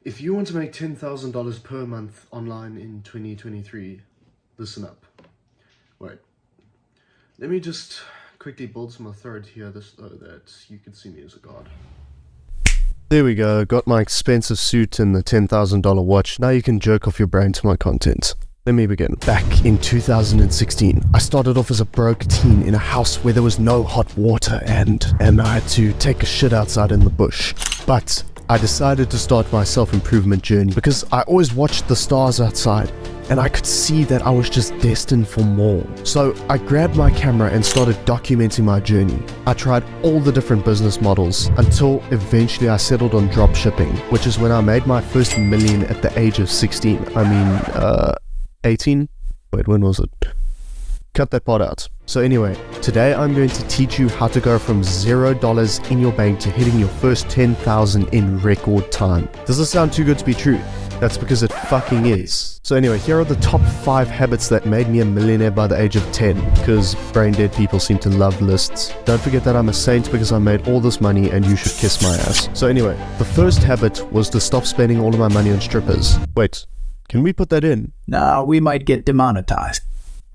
If you want to make $10,000 per month online in 2023, listen up. Wait, let me just quickly build some authority here so that you can see me as a god. There we go, got my expensive suit and the $10,000 watch. Now you can jerk off your brain to my content. Let me begin. Back in 2016, I started off as a broke teen in a house where there was no hot water and I had to take a shit outside in the bush. But I decided to start my self-improvement journey because I always watched the stars outside and I could see that I was just destined for more. So I grabbed my camera and started documenting my journey. I tried all the different business models until eventually I settled on drop shipping, which is when I made my first million at the age of 16. 18? Wait, when was it? Cut that part out. So anyway, today I'm going to teach you how to go from $0 in your bank to hitting your first 10,000 in record time. Does this sound too good to be true? That's because it fucking is. So anyway, here are the top 5 habits that made me a millionaire by the age of 10, because brain dead people seem to love lists. Don't forget that I'm a saint because I made all this money and you should kiss my ass. So anyway, the first habit was to stop spending all of my money on strippers. Wait, can we put that in? Nah, we might get demonetized.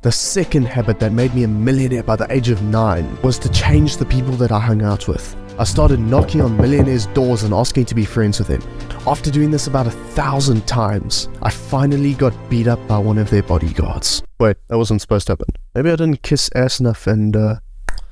The second habit that made me a millionaire by the age of 9 was to change the people that I hung out with. I started knocking on millionaires' doors and asking to be friends with them. After doing this about 1,000 times, I finally got beat up by one of their bodyguards. Wait, that wasn't supposed to happen. Maybe I didn't kiss ass enough and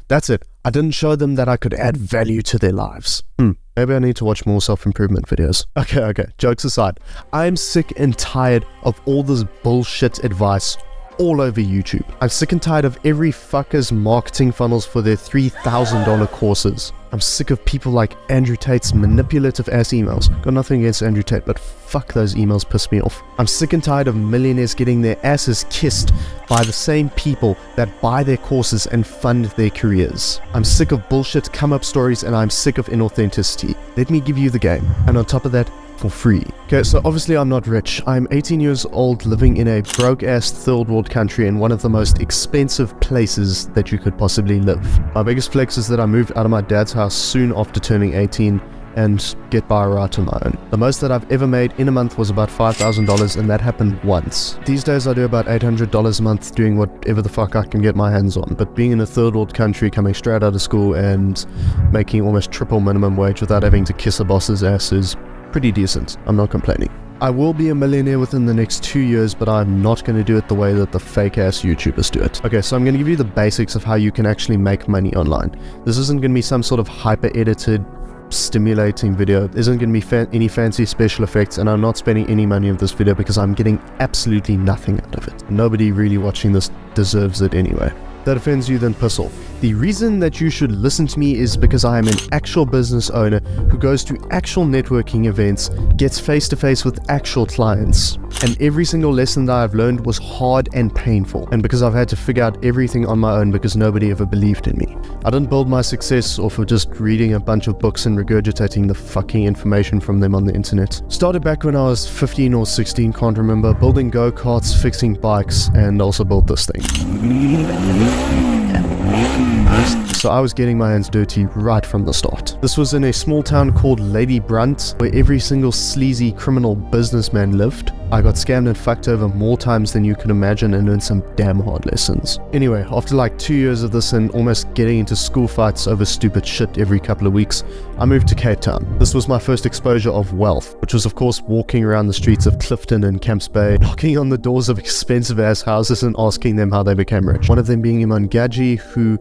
that's it. I didn't show them that I could add value to their lives. Maybe I need to watch more self-improvement videos. Okay, jokes aside. I'm sick and tired of all this bullshit advice all over YouTube. I'm sick and tired of every fucker's marketing funnels for their $3,000 courses. I'm sick of people like Andrew Tate's manipulative ass emails. Got nothing against Andrew Tate, but fuck, those emails piss me off. I'm sick and tired of millionaires getting their asses kissed by the same people that buy their courses and fund their careers. I'm sick of bullshit come-up stories and I'm sick of inauthenticity. Let me give you the game. And on top of that, for free. Okay, so obviously I'm not rich. I'm 18 years old living in a broke-ass third world country in one of the most expensive places that you could possibly live. My biggest flex is that I moved out of my dad's house soon after turning 18 and get by right on my own. The most that I've ever made in a month was about $5,000 and that happened once. These days I do about $800 a month doing whatever the fuck I can get my hands on, but being in a third world country, coming straight out of school and making almost triple minimum wage without having to kiss a boss's ass is pretty decent. I'm not complaining. I will be a millionaire within the next 2 years, but I'm not going to do it the way that the fake ass YouTubers do it. Okay, so I'm going to give you the basics of how you can actually make money online. This isn't going to be some sort of hyper edited stimulating video. It isn't going to be any fancy special effects, and I'm not spending any money on this video because I'm getting absolutely nothing out of it. Nobody really watching this deserves it anyway. That offends you, then piss off. The reason that you should listen to me is because I am an actual business owner who goes to actual networking events, gets face-to-face with actual clients, and every single lesson that I've learned was hard and painful, and because I've had to figure out everything on my own because nobody ever believed in me. I didn't build my success off of just reading a bunch of books and regurgitating the fucking information from them on the internet. Started back when I was 15 or 16, can't remember, building go-karts, fixing bikes, and also built this thing. So I was getting my hands dirty right from the start. This was in a small town called Lady Brunt, where every single sleazy criminal businessman lived. I got scammed and fucked over more times than you can imagine and learned some damn hard lessons. Anyway, after like 2 years of this and almost getting into school fights over stupid shit every couple of weeks, I moved to Cape Town. This was my first exposure of wealth, which was of course walking around the streets of Clifton and Camps Bay, knocking on the doors of expensive ass houses and asking them how they became rich. One of them being Imangaji, who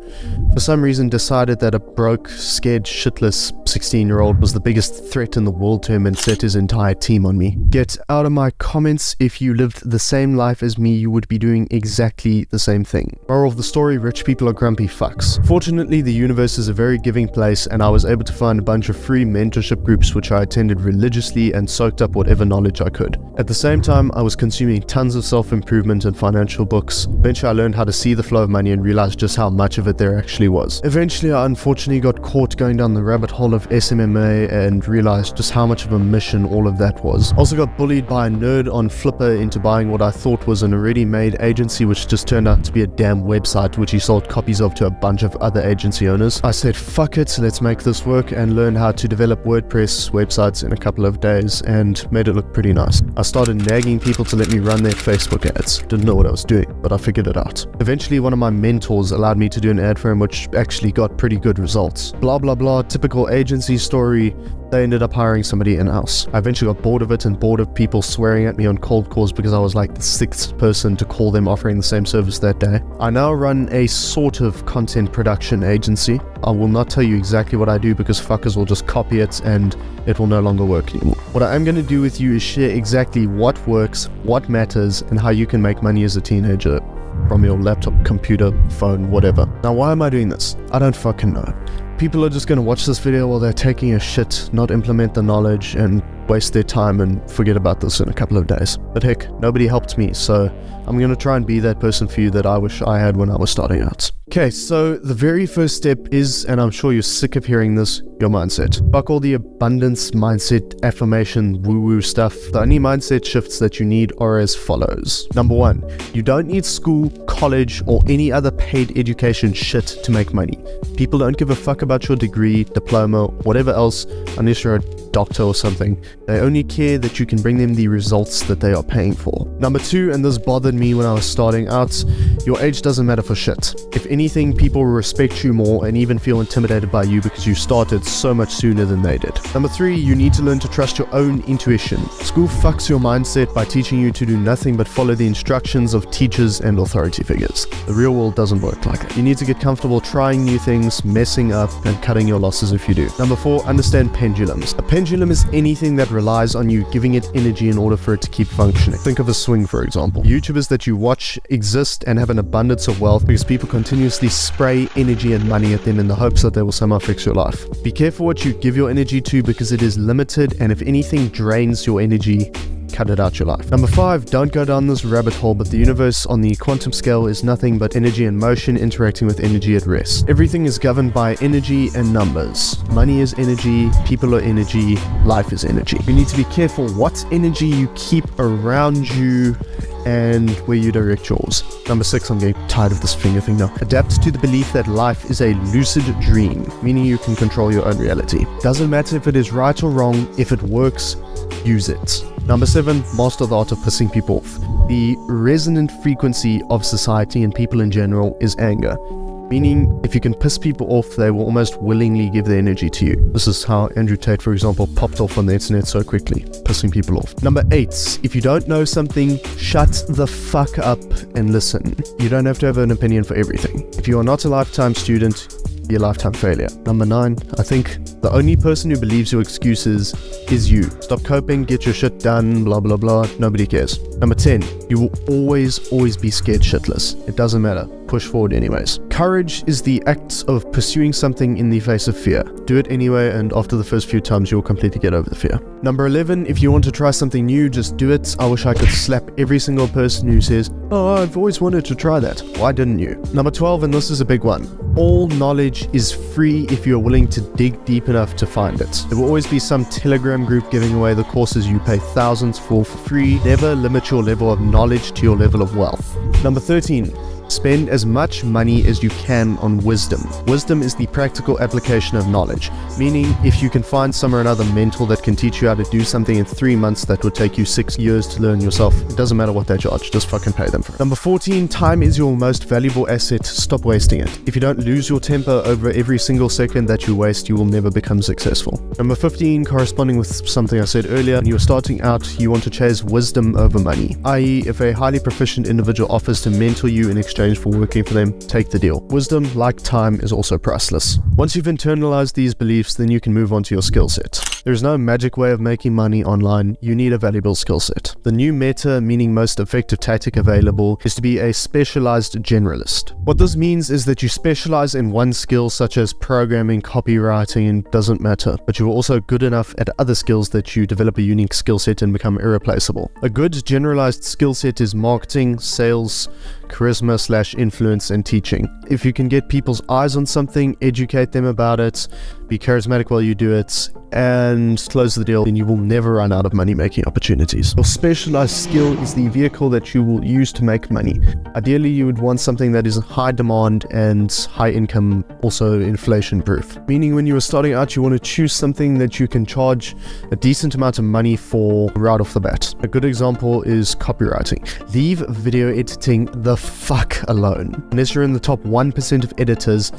for some reason decided that a broke, scared, shitless 16-year-old was the biggest threat in the world to him and set his entire team on me. Get out of my comments. If you lived the same life as me, you would be doing exactly the same thing. Moral of the story, rich people are grumpy fucks. Fortunately, the universe is a very giving place, and I was able to find a bunch of free mentorship groups which I attended religiously and soaked up whatever knowledge I could. At the same time, I was consuming tons of self-improvement and financial books. Eventually, I learned how to see the flow of money and realized just how much of it there actually was. Eventually, I unfortunately got caught going down the rabbit hole of SMMA and realized just how much of a mission all of that was. Also got bullied by a nerd cheated on Flipper into buying what I thought was an already made agency, which just turned out to be a damn website which he sold copies of to a bunch of other agency owners. I said fuck it, let's make this work, and learned how to develop WordPress websites in a couple of days and made it look pretty nice. I started nagging people to let me run their Facebook ads. Didn't know what I was doing, but I figured it out. Eventually one of my mentors allowed me to do an ad for him, which actually got pretty good results. Blah blah blah, typical agency story. They ended up hiring somebody in-house. I eventually got bored of it and bored of people swearing at me on cold calls because I was like the 6th person to call them offering the same service that day. I now run a sort of content production agency. I will not tell you exactly what I do because fuckers will just copy it and it will no longer work anymore. What I am going to do with you is share exactly what works, what matters, and how you can make money as a teenager from your laptop, computer, phone, whatever. Now, why am I doing this? I don't fucking know. People are just going to watch this video while they're taking a shit, not implement the knowledge, and waste their time and forget about this in a couple of days. But heck, nobody helped me, so I'm going to try and be that person for you that I wish I had when I was starting out. Okay, so the very first step is, and I'm sure you're sick of hearing this, your mindset. Fuck all the abundance mindset, affirmation, woo-woo stuff. The only mindset shifts that you need are as follows. Number 1, you don't need school, college, or any other paid education shit to make money. People don't give a fuck about your degree, diploma, whatever else, unless you're a doctor or something. They only care that you can bring them the results that they are paying for. Number 2, and this bothered me when I was starting out, your age doesn't matter for shit. If anything, people will respect you more and even feel intimidated by you because you started so much sooner than they did. Number 3, you need to learn to trust your own intuition. School fucks your mindset by teaching you to do nothing but follow the instructions of teachers and authority figures. The real world doesn't work like that. You need to get comfortable trying new things, messing up, and cutting your losses if you do. Number 4, understand pendulums. A pendulum is anything that relies on you giving it energy in order for it to keep functioning. Think of a swing, for example. YouTubers that you watch exist and have an abundance of wealth because people continuously spray energy and money at them in the hopes that they will somehow fix your life. Be careful what you give your energy to because it is limited, and if anything drains your energy, cut it out your life. Number 5, don't go down this rabbit hole, but the universe on the quantum scale is nothing but energy and motion interacting with energy at rest. Everything is governed by energy and numbers. Money is energy, people are energy, life is energy. You need to be careful what energy you keep around you and where you direct yours. Number 6, I'm getting tired of this finger thing now. Adapt to the belief that life is a lucid dream, meaning you can control your own reality. Doesn't matter if it is right or wrong, if it works, use it. Number 7, master the art of pissing people off. The resonant frequency of society and people in general is anger. Meaning, if you can piss people off, they will almost willingly give their energy to you. This is how Andrew Tate, for example, popped off on the internet so quickly, pissing people off. Number 8, if you don't know something, shut the fuck up and listen. You don't have to have an opinion for everything. If you are not a lifetime student, be a lifetime failure. Number 9, I think the only person who believes your excuses is you. Stop coping, get your shit done, blah blah blah, nobody cares. Number 10, you will always be scared shitless. It doesn't matter, push forward anyways. Courage is the act of pursuing something in the face of fear. Do it anyway, and after the first few times you'll completely get over the fear. Number 11, if you want to try something new, just do it. I wish I could slap every single person who says, oh, I've always wanted to try that. Why didn't you? Number 12, and this is a big one. All knowledge is free if you're willing to dig deep enough to find it. There will always be some Telegram group giving away the courses you pay thousands for free. Never limit your level of knowledge to your level of wealth. Number 13, spend as much money as you can on wisdom. Wisdom is the practical application of knowledge, meaning if you can find some or another mentor that can teach you how to do something in 3 months that would take you 6 years to learn yourself, it doesn't matter what they charge, just fucking pay them for it. Number 14, time is your most valuable asset. Stop wasting it. If you don't lose your temper over every single second that you waste, you will never become successful. Number 15, corresponding with something I said earlier, when you're starting out, you want to chase wisdom over money, i.e. if a highly proficient individual offers to mentor you in exchange for working for them, take the deal. Wisdom, like time, is also priceless. Once you've internalized these beliefs, then you can move on to your skill set. There's no magic way of making money online. You need a valuable skill set. The new meta, meaning most effective tactic available, is to be a specialized generalist. What this means is that you specialize in one skill such as programming, copywriting, and doesn't matter, but you're also good enough at other skills that you develop a unique skill set and become irreplaceable. A good generalized skill set is marketing, sales, charisma / influence, and teaching. If you can get people's eyes on something, educate them about it, be charismatic while you do it, and close the deal, then you will never run out of money-making opportunities. Your specialized skill is the vehicle that you will use to make money. Ideally, you would want something that is high demand and high income, also inflation-proof. Meaning when you are starting out, you want to choose something that you can charge a decent amount of money for right off the bat. A good example is copywriting. Leave video editing the fuck alone. Unless you're in the top 1% of editors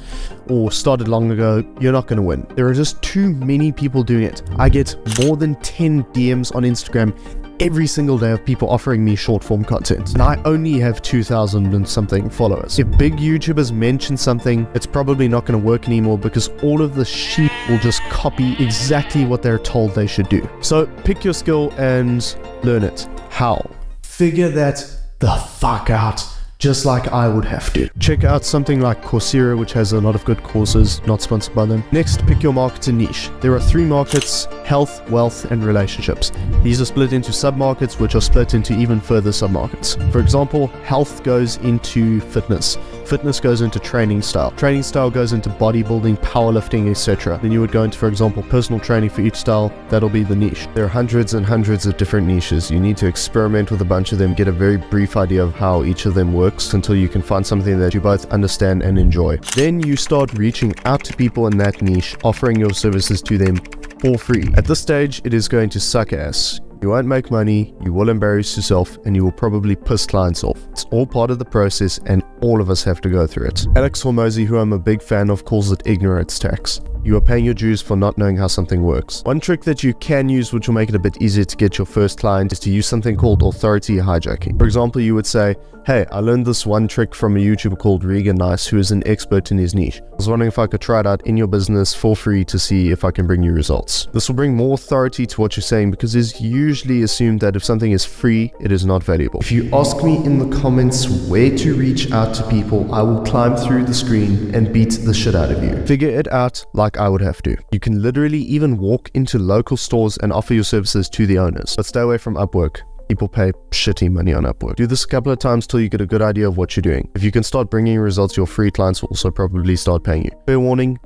or started long ago, you're not going to win. There are just too many people doing it. I get more than 10 DMs on Instagram every single day of people offering me short form content, and I only have 2,000 and something followers. If big YouTubers mention something, it's probably not going to work anymore because all of the sheep will just copy exactly what they're told they should do. So pick your skill and learn it. How? Figure that the fuck out, just like I would have to. Check out something like Coursera, which has a lot of good courses, not sponsored by them. Next, pick your market and niche. There are 3 markets: health, wealth, and relationships. These are split into sub-markets, which are split into even further sub-markets. For example, health goes into fitness. Fitness goes into training style. Training style goes into bodybuilding, powerlifting, etc. Then you would go into, for example, personal training for each style. That'll be the niche. There are hundreds and hundreds of different niches. You need to experiment with a bunch of them, get a very brief idea of how each of them works until you can find something that you both understand and enjoy. Then you start reaching out to people in that niche, offering your services to them for free. At this stage, it is going to suck ass. You won't make money, you will embarrass yourself, and you will probably piss clients off. It's all part of the process, and all of us have to go through it. Alex Hormozy, who I'm a big fan of, calls it ignorance tax. You are paying your dues for not knowing how something works. One trick that you can use, which will make it a bit easier to get your first client, is to use something called authority hijacking. For example, you would say, hey, I learned this one trick from a YouTuber called Reeghan Nyce, who is an expert in his niche. I was wondering if I could try it out in your business for free to see if I can bring you results. This will bring more authority to what you're saying because it's usually assumed that if something is free, it is not valuable. If you ask me in the comments where to reach out to people, I will climb through the screen and beat the shit out of you. Figure it out like I would have to. You can literally even walk into local stores and offer your services to the owners, but stay away from Upwork. People pay shitty money on Upwork. Do this a couple of times till you get a good idea of what you're doing. If you can start bringing results, your free clients will also probably start paying you. Fair warning,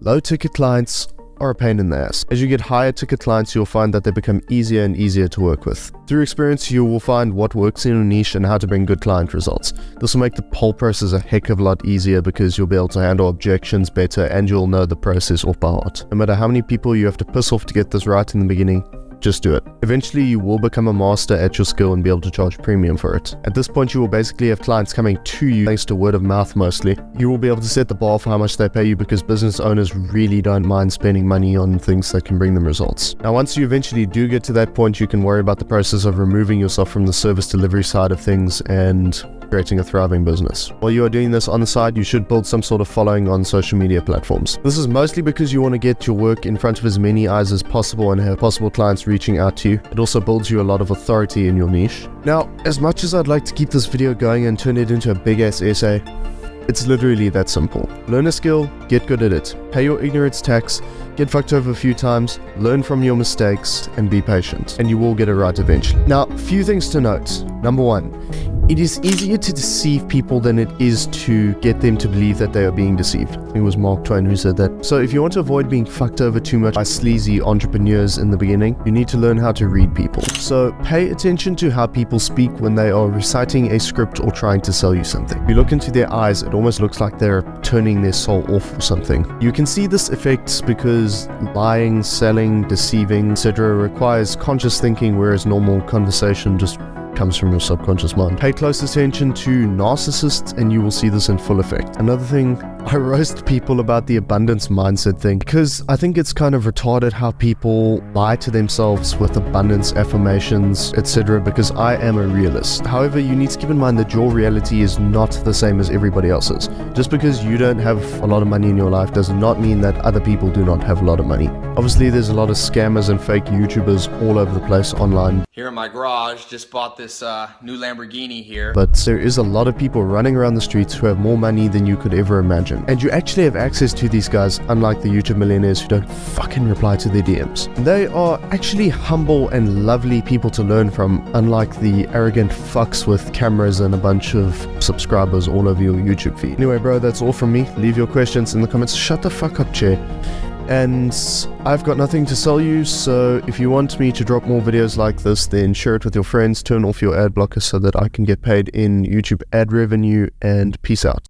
low ticket clients are a pain in the ass. As you get higher ticket clients, you'll find that they become easier and easier to work with. Through experience, you will find what works in your niche and how to bring good client results. This will make the whole process a heck of a lot easier because you'll be able to handle objections better and you'll know the process off by heart. No matter how many people you have to piss off to get this right in the beginning, just do it. Eventually, you will become a master at your skill and be able to charge premium for it. At this point, you will basically have clients coming to you thanks to word of mouth mostly. You will be able to set the bar for how much they pay you because business owners really don't mind spending money on things that can bring them results. Now, once you eventually do get to that point, you can worry about the process of removing yourself from the service delivery side of things and creating a thriving business. While you are doing this on the side, you should build some sort of following on social media platforms. This is mostly because you want to get your work in front of as many eyes as possible and have possible clients reaching out to you. It also builds you a lot of authority in your niche. Now, as much as I'd like to keep this video going and turn it into a big ass essay, it's literally that simple. Learn a skill, get good at it, pay your ignorance tax, get fucked over a few times, learn from your mistakes, and be patient, and you will get it right eventually. Now, a few things to note. Number 1, it is easier to deceive people than it is to get them to believe that they are being deceived. I think it was Mark Twain who said that. So if you want to avoid being fucked over too much by sleazy entrepreneurs in the beginning, you need to learn how to read people. So pay attention to how people speak when they are reciting a script or trying to sell you something. If you look into their eyes, it almost looks like they're turning their soul off or something. You can see this effect because lying, selling, deceiving, etc. requires conscious thinking, whereas normal conversation just comes from your subconscious mind. Pay close attention to narcissists and you will see this in full effect. Another thing, I roast people about the abundance mindset thing because I think it's kind of retarded how people lie to themselves with abundance affirmations, etc. because I am a realist. However, you need to keep in mind that your reality is not the same as everybody else's. Just because you don't have a lot of money in your life does not mean that other people do not have a lot of money. Obviously, there's a lot of scammers and fake YouTubers all over the place online. Here in my garage, just bought this new Lamborghini here. But there is a lot of people running around the streets who have more money than you could ever imagine. imagine. And you actually have access to these guys, unlike the YouTube millionaires who don't fucking reply to their DMs. They are actually humble and lovely people to learn from, unlike the arrogant fucks with cameras and a bunch of subscribers all over your YouTube feed. Anyway, bro, that's all from me. Leave your questions in the comments. Shut the fuck up, chair. And I've got nothing to sell you, so if you want me to drop more videos like this, then share it with your friends, turn off your ad blocker so that I can get paid in YouTube ad revenue, and peace out.